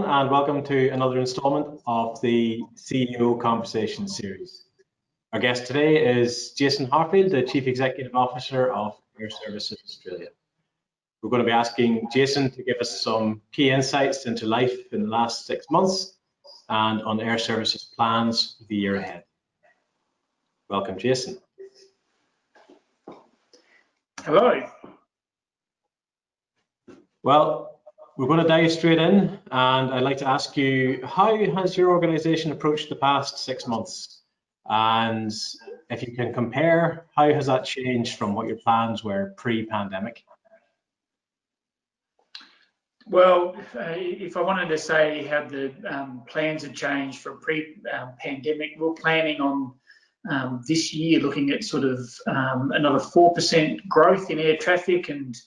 and welcome to another instalment of the CEO Conversation series. Our guest today is Jason Harfield, the Chief Executive Officer of Air Services Australia. We're going to be asking Jason to give us some key insights into life in the last 6 months and on Air Services plans for the year ahead. Welcome, Jason. Hello. Well, we're going to dive straight in, and I'd like to ask you, how has your organisation approached the past 6 months? And if you can compare, how has that changed from what your plans were pre-pandemic? Well, if I wanted to say how the plans had changed from pre-pandemic, we're planning on this year looking at sort of another 4% growth in air traffic and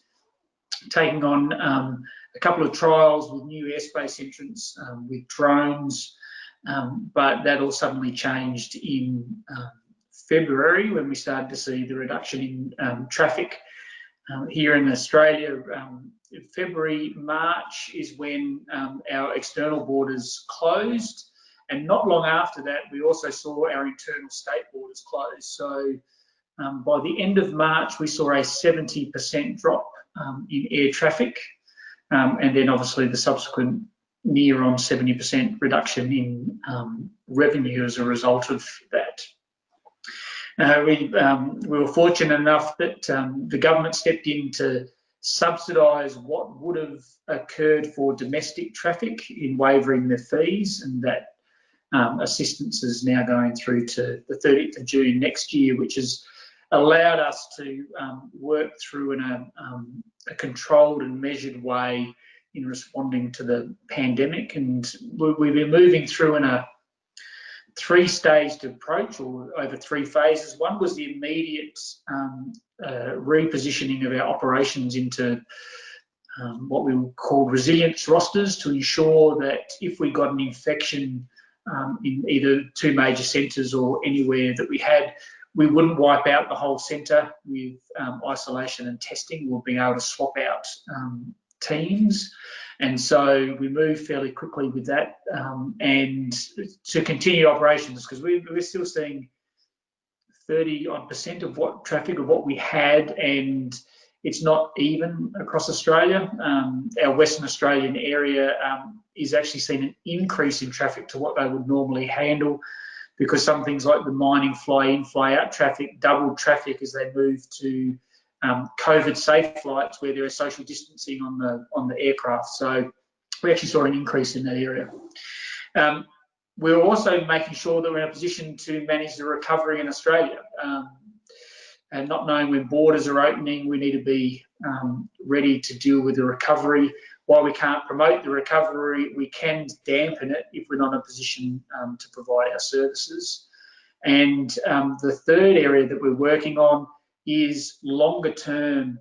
taking on a couple of trials with new airspace entrants with drones, but that all suddenly changed in February when we started to see the reduction in traffic here in Australia. February, March is when our external borders closed, and not long after that we also saw our internal state borders close. So by the end of March we saw a 70% drop in air traffic, and then obviously the subsequent near on 70% reduction in revenue as a result of that. We were fortunate enough that the government stepped in to subsidise what would have occurred for domestic traffic in waiving the fees, and that assistance is now going through to the 30th of June next year, which has allowed us to work through in a controlled and measured way in responding to the pandemic. And we've been moving through in a three-staged approach, or over 3 phases. One was the immediate repositioning of our operations into what we called resilience rosters, to ensure that if we got an infection in either 2 major centres or anywhere that we had, we wouldn't wipe out the whole centre with isolation and testing. We'll be able to swap out teams. And so we moved fairly quickly with that, and to continue operations, because we're still seeing 30% of what traffic of what we had, and it's not even across Australia. Our Western Australian area is actually seeing an increase in traffic to what they would normally handle, because some things like the mining fly-in, fly-out traffic doubled traffic as they move to COVID-safe flights where there is social distancing on the aircraft. So we actually saw an increase in that area. We're also making sure that we're in a position to manage the recovery in Australia. And not knowing when borders are opening, we need to be ready to deal with the recovery. While we can't promote the recovery, we can dampen it if we're not in a position to provide our services. And the third area that we're working on is longer term.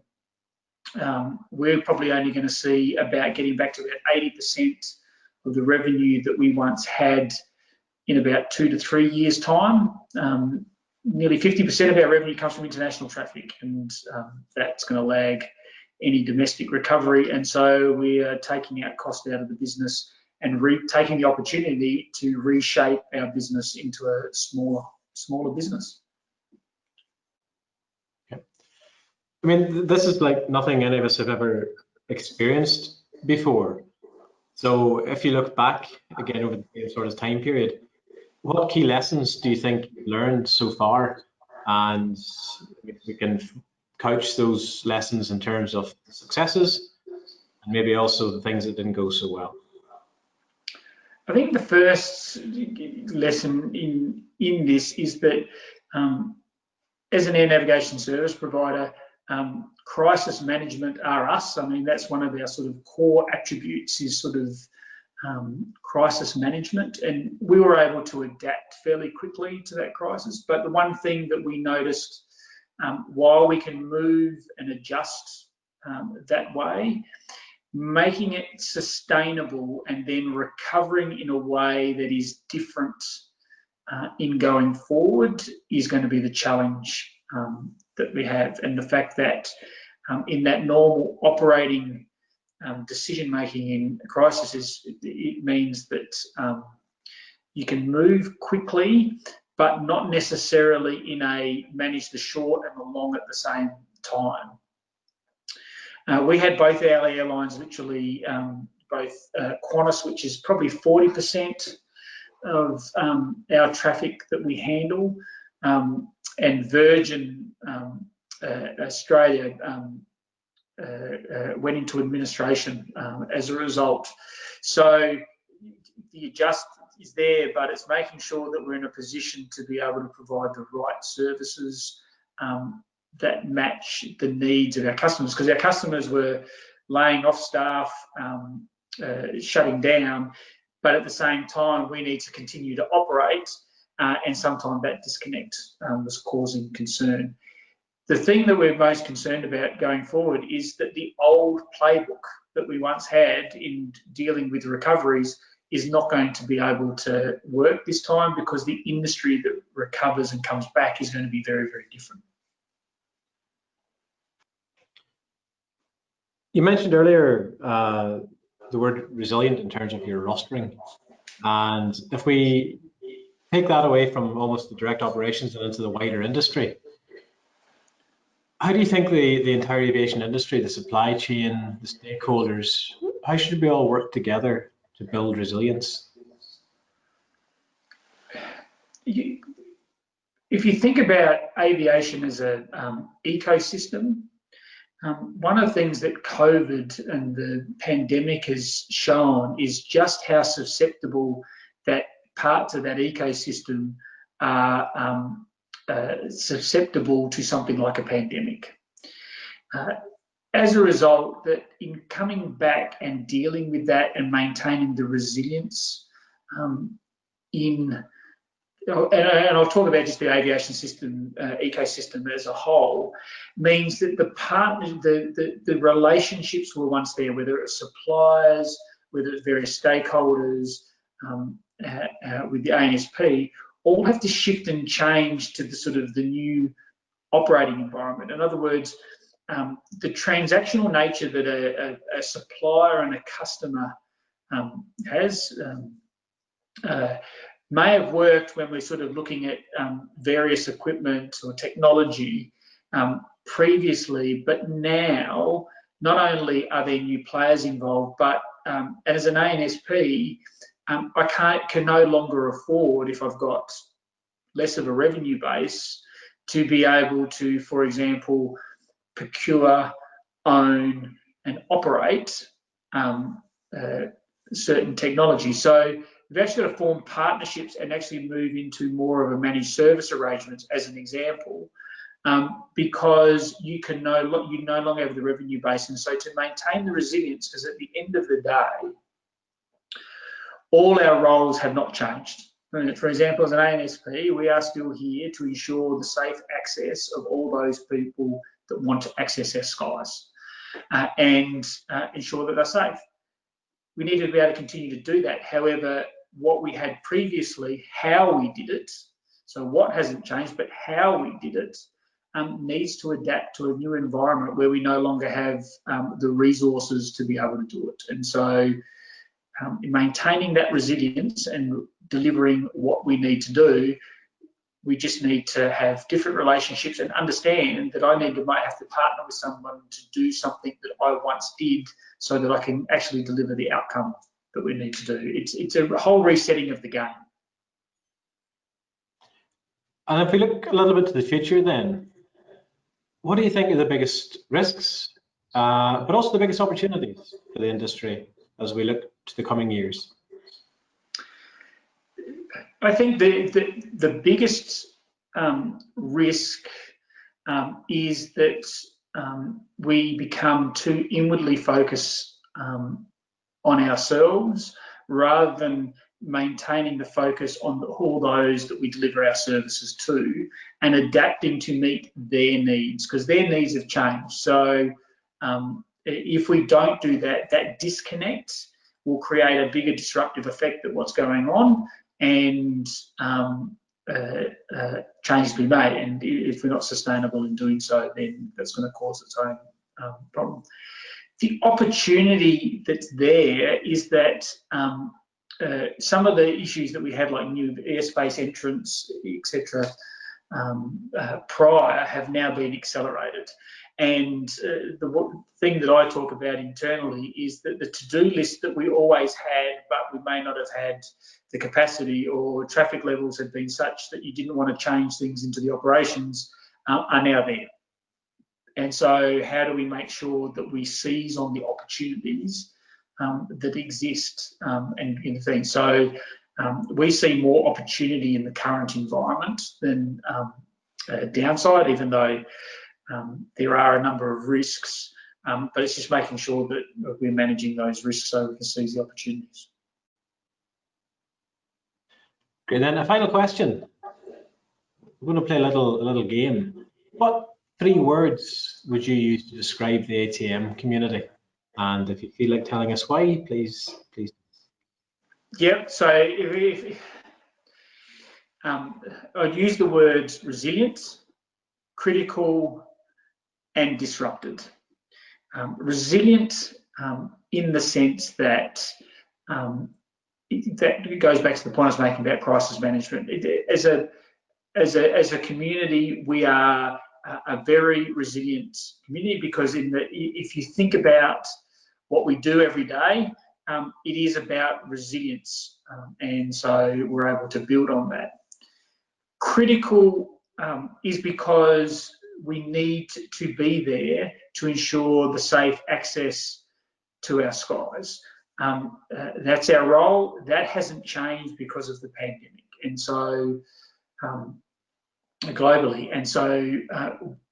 We're probably only going to see about getting back to about 80% of the revenue that we once had in about 2 to 3 years' time. Nearly 50% of our revenue comes from international traffic, and that's going to lag any domestic recovery. And so we are taking out cost out of the business and taking the opportunity to reshape our business into a smaller business. I mean, this is like nothing any of us have ever experienced before. So if you look back again over the sort of time period, what key lessons do you think you've learned so far? And we can couch those lessons in terms of successes and maybe also the things that didn't go so well. I think the first lesson in this is that as an air navigation service provider, crisis management are us. I mean, that's one of our sort of core attributes, is sort of crisis management, and we were able to adapt fairly quickly to that crisis. But the one thing that we noticed, while we can move and adjust that way, making it sustainable and then recovering in a way that is different in going forward is going to be the challenge that we have. And the fact that in that normal operating decision making in a crisis is it means that you can move quickly, but not necessarily in a manage the short and the long at the same time. We had both our airlines literally, both Qantas, which is probably 40% of our traffic that we handle, and Virgin Australia went into administration as a result. So the adjust is there, but it's making sure that we're in a position to be able to provide the right services that match the needs of our customers, because our customers were laying off staff, shutting down, but at the same time we need to continue to operate, and sometimes that disconnect was causing concern. The thing that we're most concerned about going forward is that the old playbook that we once had in dealing with recoveries is not going to be able to work this time, because the industry that recovers and comes back is going to be very, very different. You mentioned earlier the word resilient in terms of your rostering, and if we take that away from almost the direct operations and into the wider industry, how do you think the entire aviation industry, the supply chain, the stakeholders, how should we all work together to build resilience? If you think about aviation as an ecosystem, one of the things that COVID and the pandemic has shown is just how susceptible that parts of that ecosystem are susceptible to something like a pandemic. As a result, that in coming back and dealing with that and maintaining the resilience and I'll talk about just the aviation system ecosystem as a whole, means that the relationships were once there, whether it's suppliers, whether it's various stakeholders with the ANSP, all have to shift and change to the sort of the new operating environment. In other words, the transactional nature that a supplier and a customer has may have worked when we're sort of looking at various equipment or technology previously, but now not only are there new players involved, but as an ANSP, I can no longer afford, if I've got less of a revenue base, to be able to, for example, procure, own, and operate certain technology. So we've actually got to form partnerships and actually move into more of a managed service arrangements, as an example, because you no longer have the revenue base. And so to maintain the resilience, because at the end of the day, all our roles have not changed. For example, as an ANSP, we are still here to ensure the safe access of all those people that want to access our skies and ensure that they're safe. We need to be able to continue to do that. However, what we had previously, how we did it, so what hasn't changed, but how we did it, needs to adapt to a new environment where we no longer have the resources to be able to do it. And so maintaining that resilience and delivering what we need to do, we just need to have different relationships and understand that I might have to partner with someone to do something that I once did, so that I can actually deliver the outcome that we need to do. It's a whole resetting of the game. And if we look a little bit to the future then, what do you think are the biggest risks, but also the biggest opportunities for the industry as we look to the coming years? I think the biggest risk is that we become too inwardly focused on ourselves, rather than maintaining the focus on all those that we deliver our services to and adapting to meet their needs, because their needs have changed. So if we don't do that, that disconnect will create a bigger disruptive effect at what's going on, and change to be made. And if we're not sustainable in doing so, then that's going to cause its own problem. The opportunity that's there is that some of the issues that we had, like new airspace entrance, etc., prior, have now been accelerated. And the thing that I talk about internally is that the to-do list that we always had, but we may not have had the capacity, or traffic levels had been such that you didn't want to change things into the operations, are now there. And so how do we make sure that we seize on the opportunities that exist and in the thing? So we see more opportunity in the current environment than downside, even though there are a number of risks, but it's just making sure that we're managing those risks so we can seize the opportunities. Okay, then a final question. We're going to play a little game. What 3 words would you use to describe the ATM community? And if you feel like telling us why, please. Yep. So I'd use the words resilient, critical, and disrupted. Resilient in the sense that that goes back to the point I was making about crisis management. As a community, we are a very resilient community, because if you think about what we do every day, it is about resilience, and so we're able to build on that. Critical is because we need to be there to ensure the safe access to our skies. That's our role. That hasn't changed because of the pandemic, and so globally. And so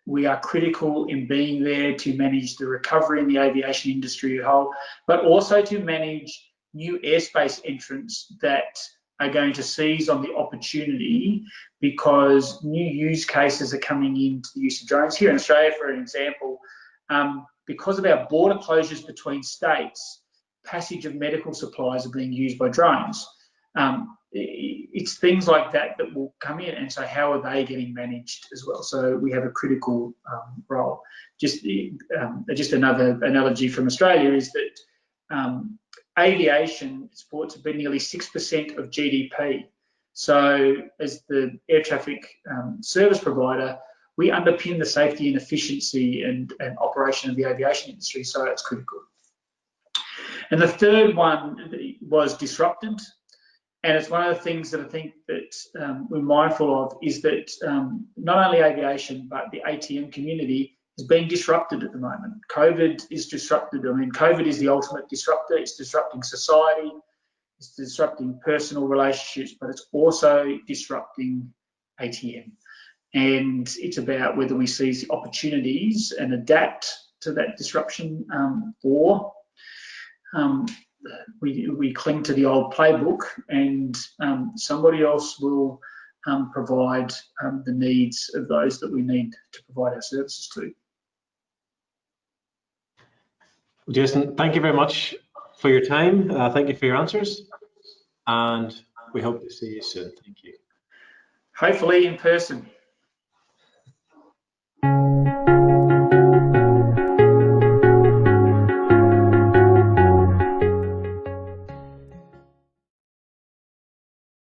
we are critical in being there to manage the recovery in the aviation industry as a whole, but also to manage new airspace entrants that are going to seize on the opportunity, because new use cases are coming into the use of drones. Here in Australia, for an example, because of our border closures between states, passage of medical supplies are being used by drones. It's things like that that will come in, and so how are they getting managed as well? So we have a critical role. Just another analogy from Australia is that aviation supports have been nearly 6% of GDP. So as the air traffic service provider, we underpin the safety and efficiency and operation of the aviation industry, so it's critical. And the third one was disrupted. And it's one of the things that I think that we're mindful of, is that not only aviation, but the ATM community is being disrupted at the moment. COVID is disrupted. I mean, COVID is the ultimate disruptor. It's disrupting society. It's disrupting personal relationships, but it's also disrupting ATM. And it's about whether we seize the opportunities and adapt to that disruption, or we cling to the old playbook, and somebody else will provide the needs of those that we need to provide our services to. Jason, thank you very much for your time. Thank you for your answers, and we hope to see you soon. Thank you. Hopefully in person.